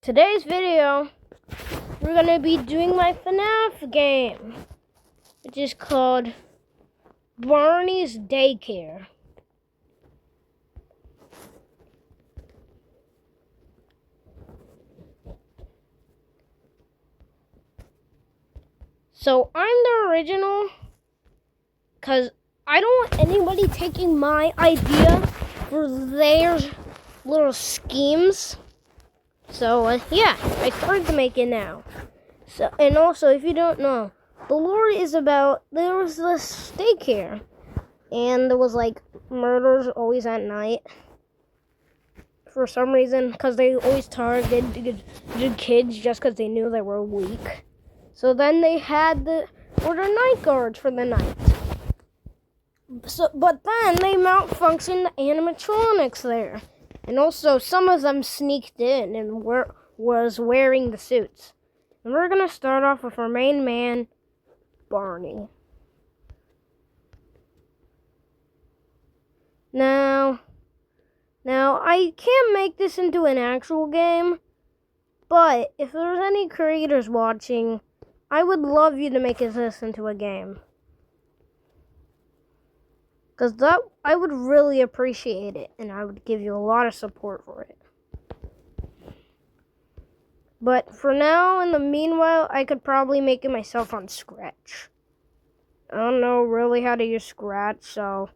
today's video, we're going to be doing my FNAF game, which is called Barney's Daycare. So I'm the original, because I don't want anybody taking my idea for their little schemes. So yeah, I started to make it now. So, and also, if you don't know, the lore is about, there was this daycare, and there was like murders always at night. For some reason, because they always targeted kids just because they knew they were weak. So then they had the night guards for the night. So, but then they malfunctioned the animatronics there. And also, some of them sneaked in and was wearing the suits. And we're going to start off with our main man, Barney. Now, I can't make this into an actual game, but if there's any creators watching, I would love you to make this into a game. Because I would really appreciate it, and I would give you a lot of support for it. But for now, in the meanwhile, I could probably make it myself on Scratch. I don't know really how to use Scratch, so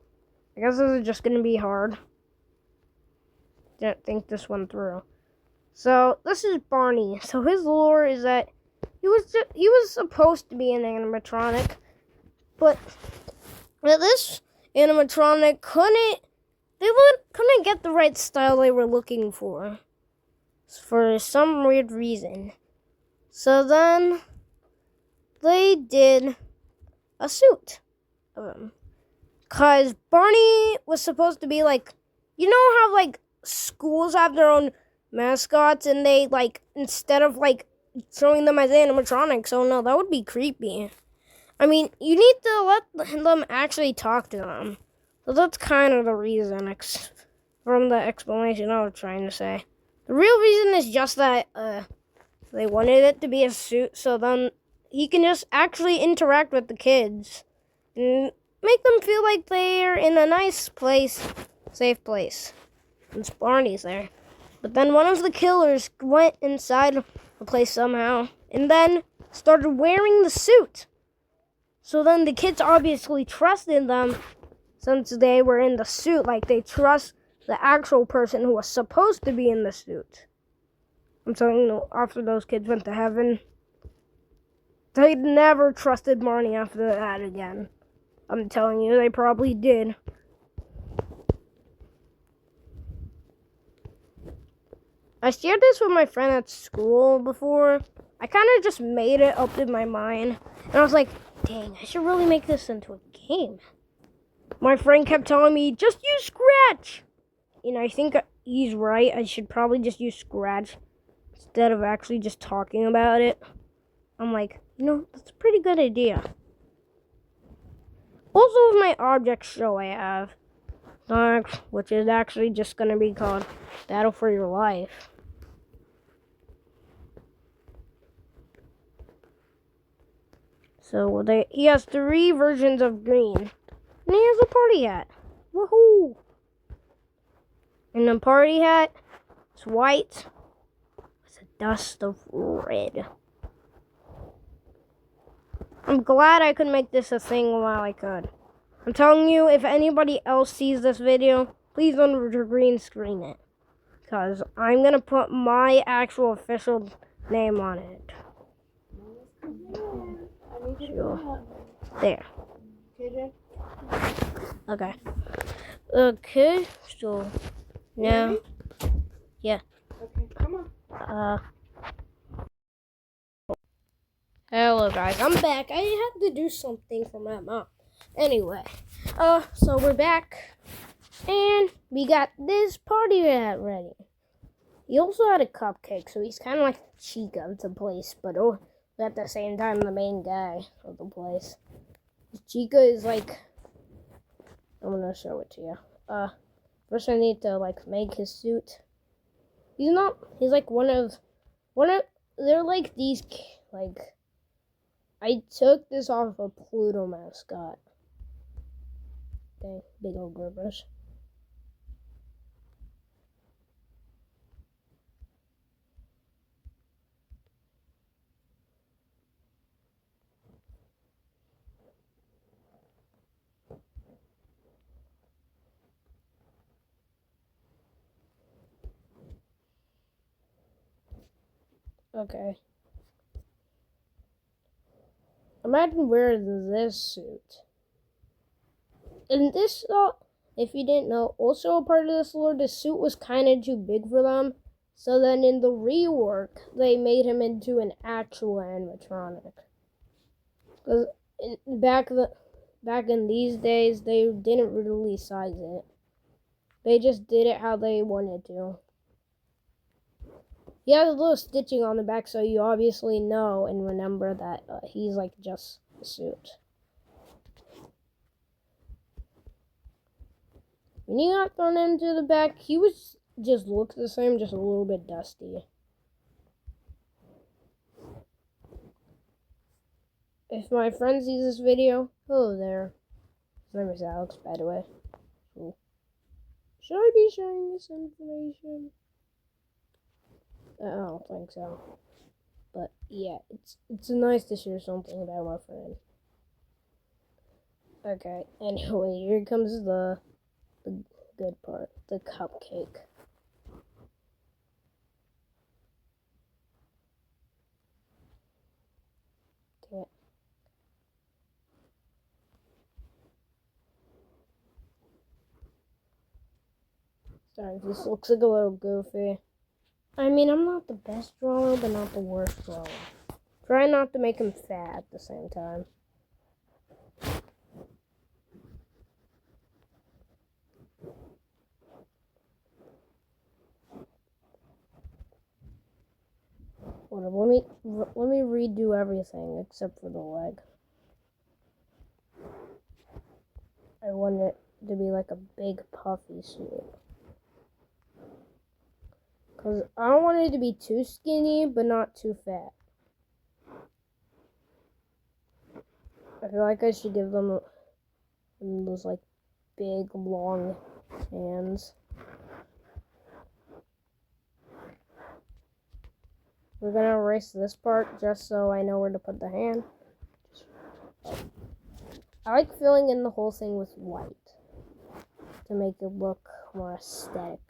I guess this is just going to be hard. Didn't think this one through. So, this is Barney. So, his lore is that he was supposed to be an animatronic, but this animatronic couldn't get the right style they were looking for some weird reason. So then they did a suit of him. Cause Barney was supposed to be like, you know how like schools have their own mascots and they like, instead of like showing them as animatronics, oh no, that would be creepy. I mean, you need to let them actually talk to them. So that's kind of the reason from the explanation I was trying to say. The real reason is just that they wanted it to be a suit, so then he can just actually interact with the kids and make them feel like they're in a nice place, safe place. Since Barney's there. But then one of the killers went inside the place somehow and then started wearing the suit. So then the kids obviously trusted them since they were in the suit, like they trust the actual person who was supposed to be in the suit. I'm telling you, after those kids went to heaven, they never trusted Barney after that again. I'm telling you, they probably did. I shared this with my friend at school before. I kind of just made it up in my mind. And I was like, dang, I should really make this into a game. My friend kept telling me, just use Scratch. And I think he's right. I should probably just use Scratch instead of actually just talking about it. I'm like, that's a pretty good idea. Also, with my object show I have, which is actually just going to be called Battle for Your Life. So he has 3 versions of green. And he has a party hat. Woohoo! And the party hat is white with a dust of red. I'm glad I could make this a thing while I could. I'm telling you, if anybody else sees this video, please don't green screen it. Because I'm going to put my actual official name on it. Sure. There. Okay. Okay, so now, yeah. Okay, come on. Hello guys, I'm back. I had to do something for my mom. Anyway, so we're back, and we got this party hat ready. He also had a cupcake, so he's kind of like Chica of the place, but at the same time, the main guy of the place. Chica is like, I'm gonna show it to you. First I need to like make his suit. He's like one of They're like these, like, I took this off a Pluto mascot. Dang, big old grippers. Okay. Imagine wearing this suit. And this, if you didn't know, also a part of this lore, the suit was kind of too big for them. So then in the rework, they made him into an actual animatronic. Because back in these days, they didn't really size it. They just did it how they wanted to. He has a little stitching on the back, so you obviously know and remember that he's like just a suit. When he got thrown into the back, he was just looked the same, just a little bit dusty. If my friend sees this video, hello there. His name is Alex, by the way. Cool. Should I be sharing this information? I don't think so. But yeah, it's nice to share something about my friend. Okay, anyway, here comes the good part, the cupcake. Dang it. Sorry, this looks like a little goofy. I mean, I'm not the best drawer, but not the worst drawer. Try not to make him fat at the same time. Whatever, let me redo everything except for the leg. I want it to be like a big puffy suit. Because I don't want it to be too skinny, but not too fat. I feel like I should give them those like big, long hands. We're gonna erase this part just so I know where to put the hand. I like filling in the whole thing with white to make it look more aesthetic.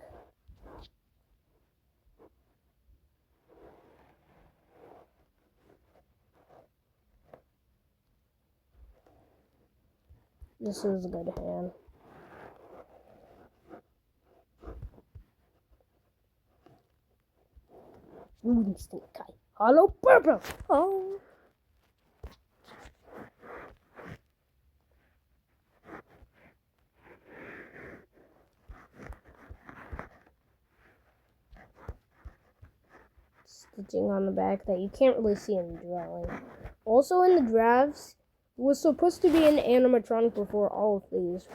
This is a good hand. Instant Kai. Hollow purple. Oh. Stitching on the back that you can't really see in the drawing. Also in the drafts, it was supposed to be an animatronic before all of these.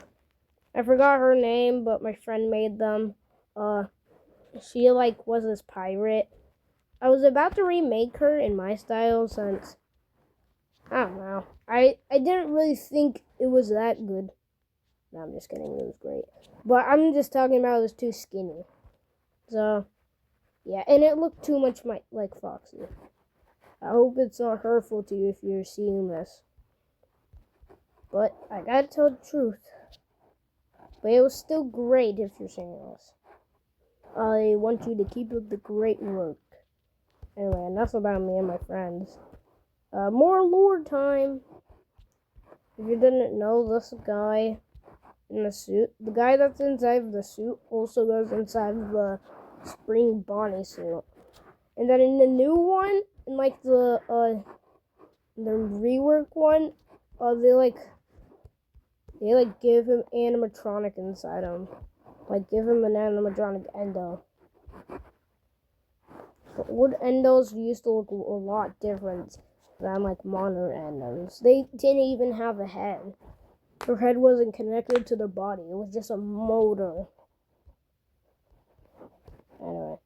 I forgot her name, but my friend made them. She like was this pirate. I was about to remake her in my style since I don't know. I didn't really think it was that good. No, I'm just kidding. It was great. But I'm just talking about it was too skinny. So, yeah. And it looked too much like Foxy. I hope it's not hurtful to you if you're seeing this. But I gotta tell the truth. But it was still great if you're seeing this. I want you to keep up the great work. Anyway, enough about me and my friends. More lore time. If you didn't know, this guy in the suit, the guy that's inside of the suit also goes inside of the spring Barney suit. And then in the new one, in like the rework one, they give him animatronic inside him. Like give him an animatronic endo. The old endos used to look a lot different than like modern endos. They didn't even have a head. Their head wasn't connected to their body. It was just a motor. Anyway.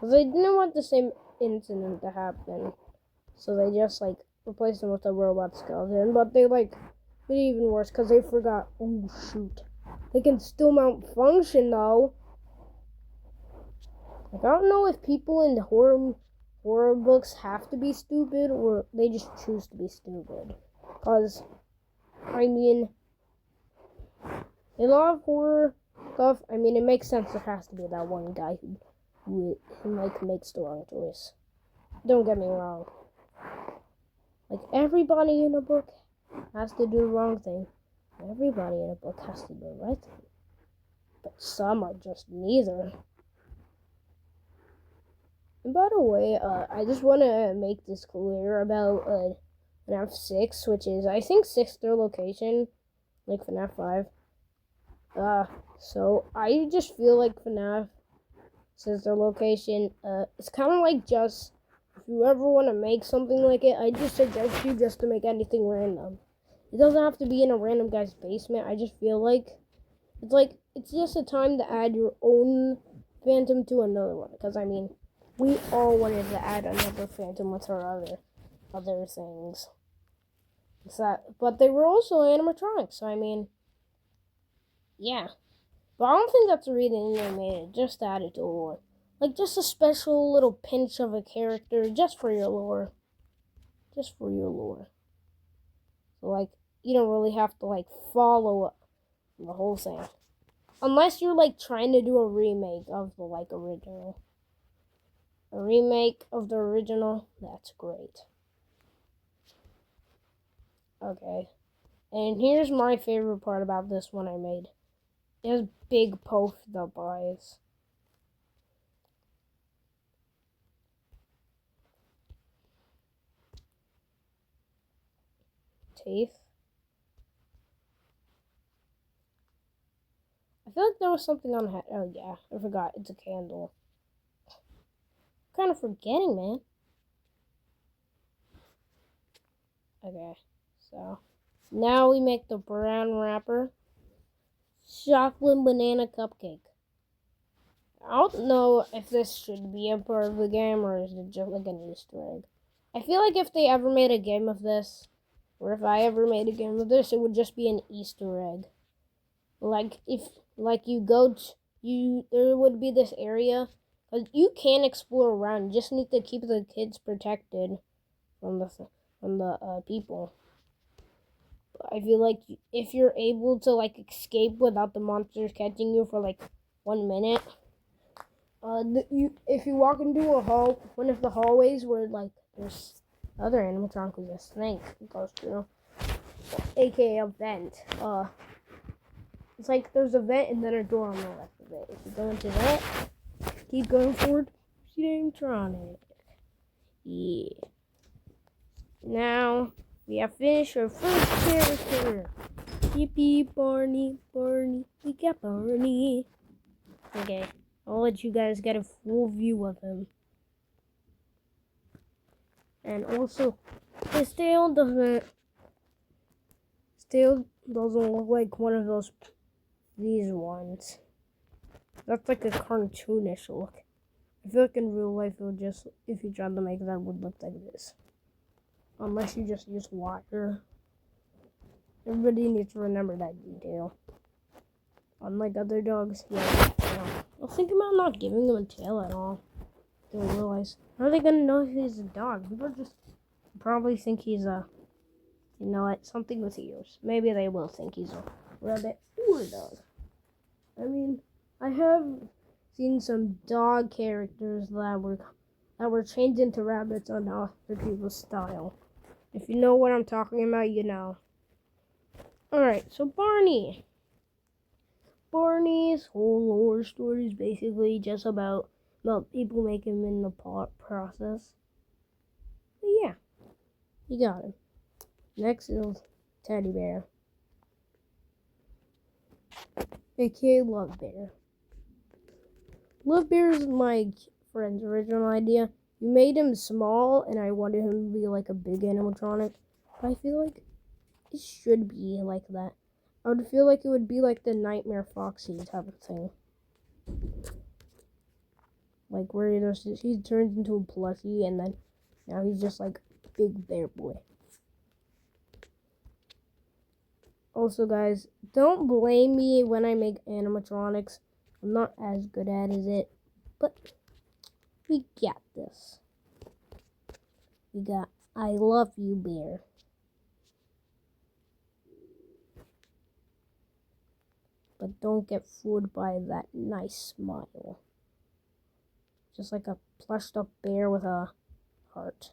Because they didn't want the same incident to happen. So they just, like, replaced him with a robot skeleton. But they, like, made it even worse because they forgot, oh, shoot. They can still malfunction, though. Like, I don't know if people in horror books have to be stupid or they just choose to be stupid. Because, I mean, in a lot of horror stuff, I mean, it makes sense there has to be that one guy who like, makes the wrong choice. Don't get me wrong. Like, everybody in a book has to do the wrong thing. Everybody in a book has to do the right thing. But some are just neither. And by the way, I just want to make this clear about FNAF 6, which is, I think, 6th their location, like FNAF 5. So I just feel like FNAF says their location. It's kind of like just, if you ever want to make something like it, I just suggest you just to make anything random. It doesn't have to be in a random guy's basement. I just feel like it's just a time to add your own phantom to another one. Because, I mean, we all wanted to add another phantom with our other things. But they were also animatronics, so I mean, yeah. But I don't think that's the reason they made it, just to add it to lore. Like, just a special little pinch of a character, just for your lore. Just for your lore. So, like, you don't really have to, like, follow the whole thing. Unless you're, like, trying to do a remake of the, like, original. A remake of the original, that's great. Okay. And here's my favorite part about this one I made. It has big puffed up eyes. Teeth. I feel like there was something on the head. Oh yeah, I forgot. It's a candle. I'm kind of forgetting, man. Okay, so now we make the brown wrapper. Chocolate banana cupcake. I don't know if this should be a part of the game or is it just like an Easter egg. I feel like if they ever made a game of this, or if I ever made a game of this, it would just be an Easter egg. Like if you go to there would be this area, but you can explore around. You just need to keep the kids protected from the people. I feel like if you're able to like escape without the monsters catching you for like 1 minute, if you walk into one of the hallways where like there's other animatronic with a snake goes through, aka a vent. It's like there's a vent and then a door on the left of it. If you go into that, keep going forward, see the animatronic. Yeah. Now we have finished our first character. Yippee, Barney, we got Barney. Okay, I'll let you guys get a full view of him. And also, his tail doesn't look like one of these ones. That's like a cartoonish look. I feel like in real life, it would just, if you tried to make that, would look like this. Unless you just use wire. Everybody needs to remember that detail. Unlike other dogs, yeah. I was thinking about not giving him a tail at all. Didn't realize. How are they gonna know if he's a dog? People just probably think he's a, you know what, something with ears. Maybe they will think he's a rabbit or a dog. I mean, I have seen some dog characters that were changed into rabbits on other people's style. If you know what I'm talking about, you know. Alright, so Barney. Barney's whole lore story is basically just about people making him in the process. But yeah, you got him. Next is Teddy Bear, aka Love Bear. Love Bear is my friend's original idea. You made him small, and I wanted him to be like a big animatronic. But I feel like it should be like that. I would feel like it would be like the Nightmare Foxy type of thing. Like where he turns into a plushie and then now he's just like big bear boy. Also guys, don't blame me when I make animatronics. I'm not as good at it, but we got this. We got I Love You Bear. But don't get fooled by that nice smile. Just like a plushed up bear with a heart.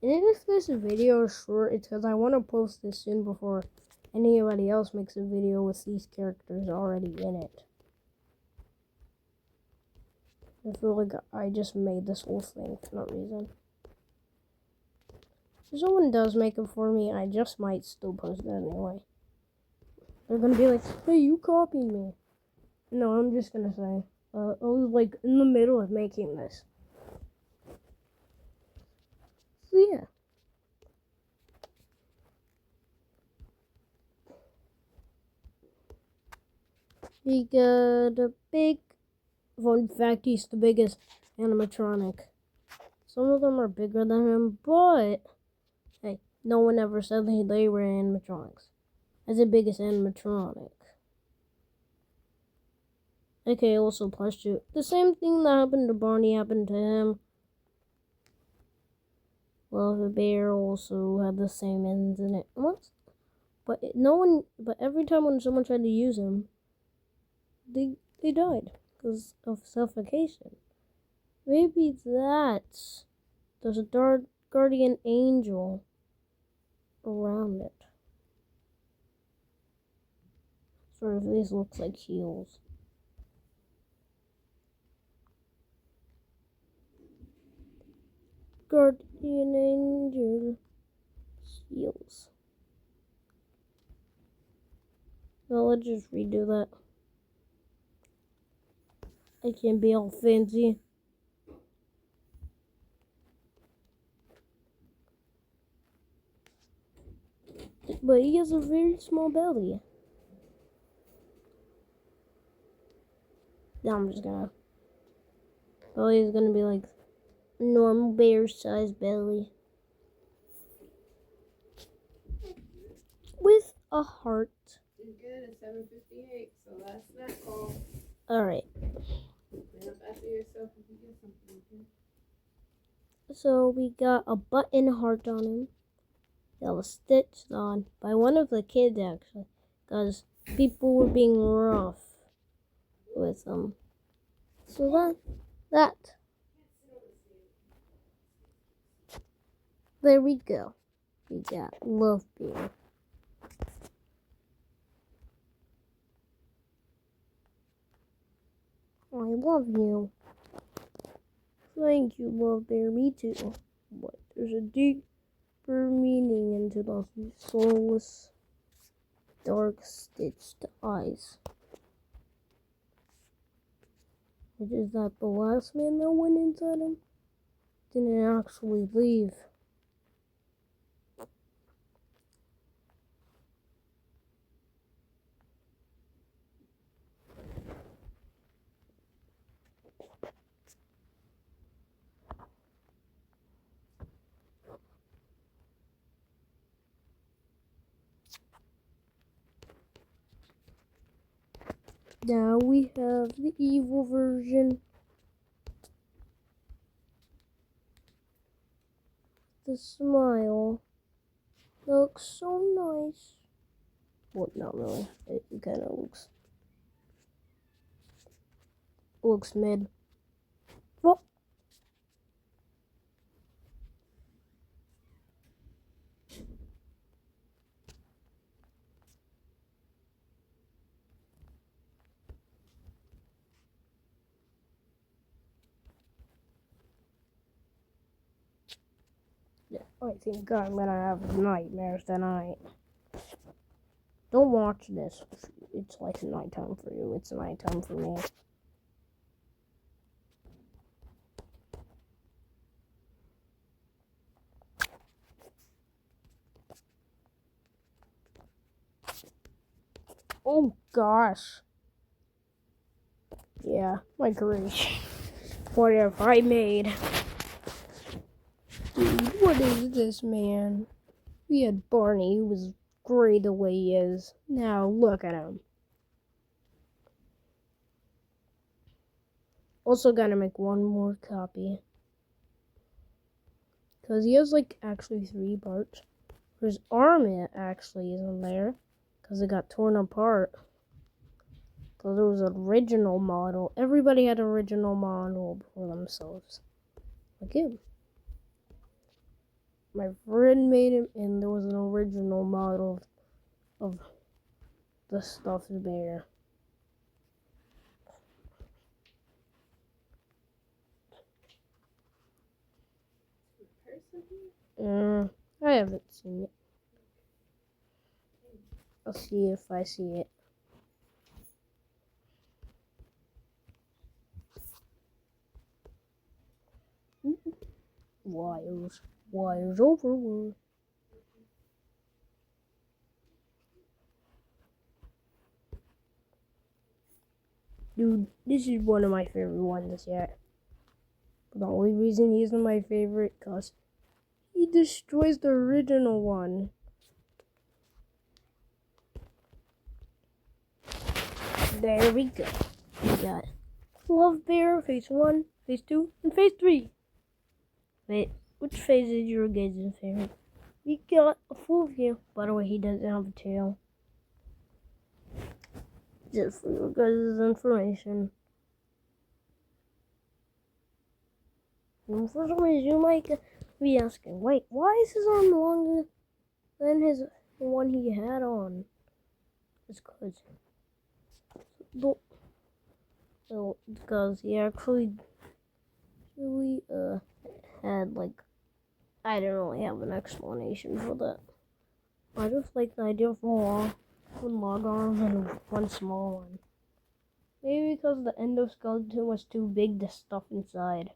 And if this video is short, it's because I want to post this soon before anybody else makes a video with these characters already in it. I feel like I just made this whole thing for no reason. If someone does make it for me, I just might still post it anyway. They're gonna be like, hey, you copied me. No, I'm just gonna say, I was like in the middle of making this. So yeah. He got a big, fun fact, he's the biggest animatronic. Some of them are bigger than him, but hey, no one ever said they were animatronics. As the biggest animatronic. Okay, also plus 2. The same thing that happened to Barney happened to him. Well, the bear also had the same ends in it. But every time when someone tried to use him, they died because of suffocation. Maybe there's a dark guardian angel around it. Sort of, these looks like heels. Guardian angel heels. Well, let's just redo that. I can't be all fancy. But he has a very small belly. Now I'm just gonna... Belly is gonna be like a normal bear size belly. With a heart. You're good at 7:58, so that's that call. Alright. Clean up after yourself if you get something, okay? So we got a button heart on him. That was stitched on by one of the kids actually. Because people were being rough with them. So that. There we go. We got Love Bear. I love you. Thank you, Love Bear. Me too. But there's a deeper meaning into those soulless, dark stitched eyes. Which is that the last man that went inside him didn't actually leave. Now we have the evil version. The smile looks so nice. Well, not really. It kind of looks mid. Well, yeah, I think I'm gonna have nightmares tonight. Don't watch this. It's like nighttime for you. It's nighttime for me. Oh gosh. Yeah, my creation. What have I made? Dude, what is this, man? We had Barney, who was great the way he is. Now look at him. Also gotta make one more copy. Because he has like actually 3 parts. His arm actually isn't there. Because it got torn apart. Because it was an original model. Everybody had an original model for themselves. Like him. My friend made him, and there was an original model of the stuffed bear. I haven't seen it. I'll see if I see it. Wires overload. Dude, this is one of my favorite ones yet. The only reason he isn't my favorite, cause he destroys the original one. There we go. We got Love Bear, phase 1, phase 2, and phase 3. Wait, which phase is your guys' favorite? We got a full view. By the way, he doesn't have a tail. Just for your guys' information. And for some reason, you might be asking, wait, why is his arm longer than the one he had on? It's because he actually had like, I don't really have an explanation for that. I just like the idea of one long arm and one small one. Maybe because the endoskeleton was too big to stuff inside.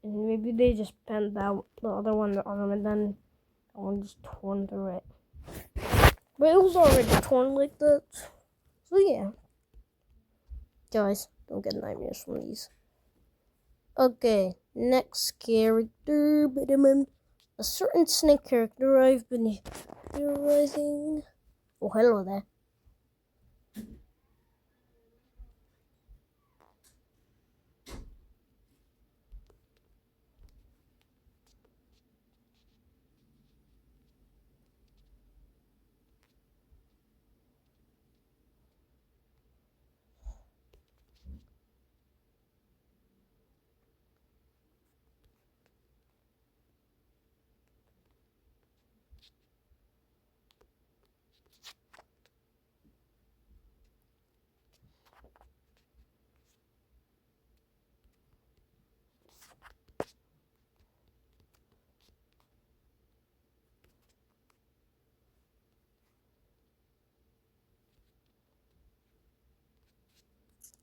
And maybe they just bent out the other one, the arm, and then that one just torn through it. But it was already torn like that. So yeah. Guys, don't get nightmares from these. Okay, next character. A certain snake character I've been theorizing. Oh, hello there.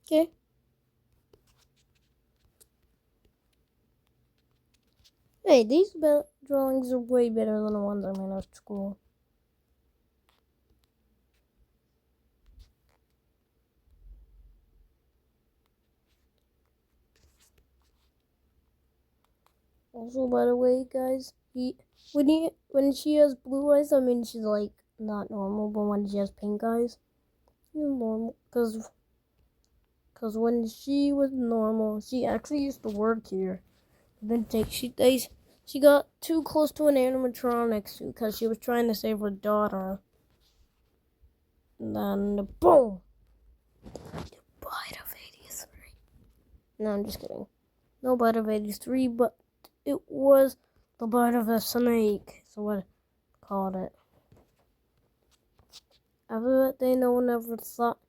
Okay. Hey, these drawings are way better than the ones I made at school. Also, by the way, guys, when she has blue eyes, I mean she's like not normal, but when she has pink eyes, she's normal. Cause when she was normal, she actually used to work here. Then she got too close to an animatronic suit because she was trying to save her daughter. And then boom, the bite of 83. No, I'm just kidding. No bite of 83, but it was the bite of a snake. So what I called it. After that day, no one ever thought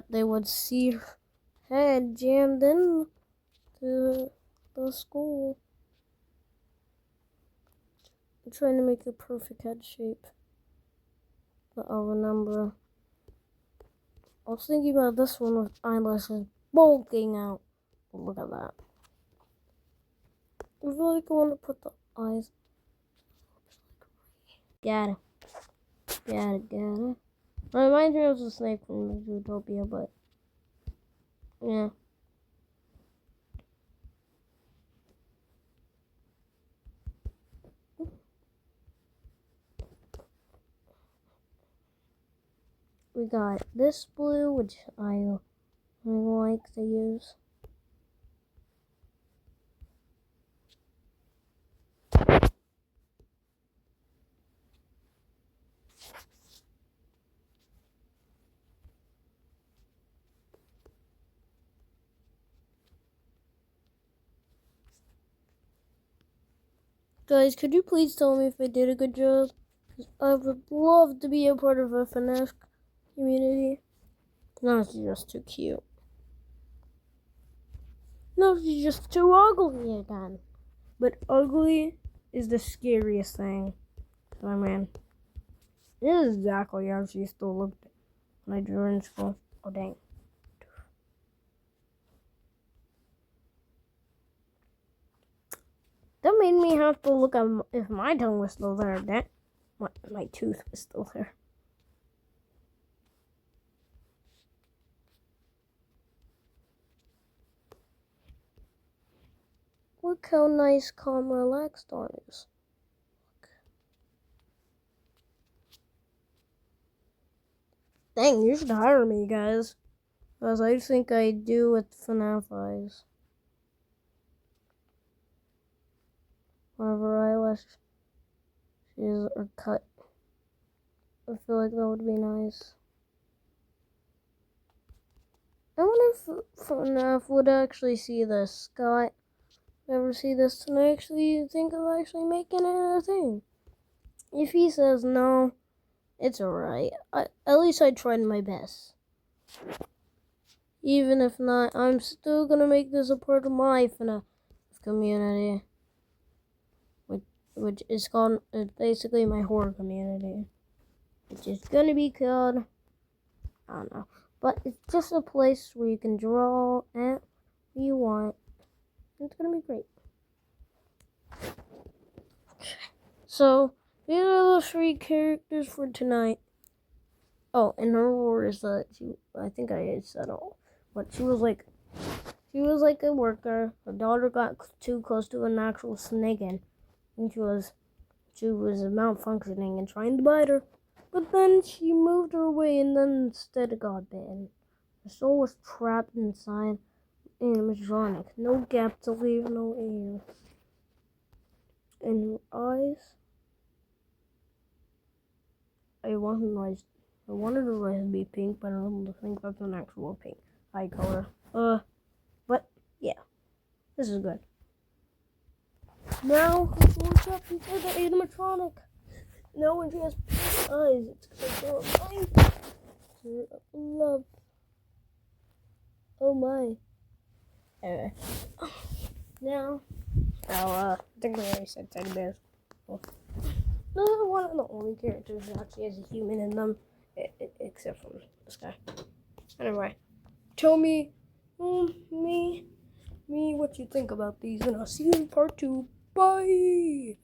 they would see her head jammed in to the school. I'm trying to make a perfect head shape that I'll remember. I was thinking about this one with eyelashes bulking out. Oh, look at that. I feel like I want to put the eyes. Got it. It reminds me of the snake from Zootopia, but yeah. We got this blue, which I like to use. Guys, could you please tell me if I did a good job? 'Cause I would love to be a part of a FNAF community. No, she's just too cute. No, she's just too ugly again. But ugly is the scariest thing. I mean, this is exactly how she still looked when I drew her in school. Oh, dang. That made me have to look at if my tongue was still there. That my tooth was still there. Look how nice, calm, relaxed Dawn is. Dang, you should hire me, guys. Because I think I do with FNAF eyes. Whenever eyelashes are cut. I feel like that would be nice. I wonder if FNAF would actually see this. Scott, ever see this? And I actually think of actually making it a thing. If he says no, it's alright. At least I tried my best. Even if not, I'm still gonna make this a part of my FNAF community. Which is called, basically my horror community. Which is gonna be called, I don't know. But it's just a place where you can draw at what you want. It's gonna be great. So, these are the 3 characters for tonight. Oh, and her lore is that I think I said all. But she was like a worker. Her daughter got too close to an actual snake and she was malfunctioning and trying to bite her. But then she moved her away and then instead got bitten. Her soul was trapped inside animatronic. No gap to leave, no air. And her eyes, I wanted her eyes to be pink, but I don't think that's an actual pink eye color. But yeah, this is good. Now, we'll check into the animatronic. Now when she has pink eyes, it's because I love. Oh my. Anyway. Now, I think I already said teddy bears. Well, no, one of the only characters that actually has a human in them, except from this guy. Anyway, tell me, me what you think about these, and I'll see you in part 2. Bye!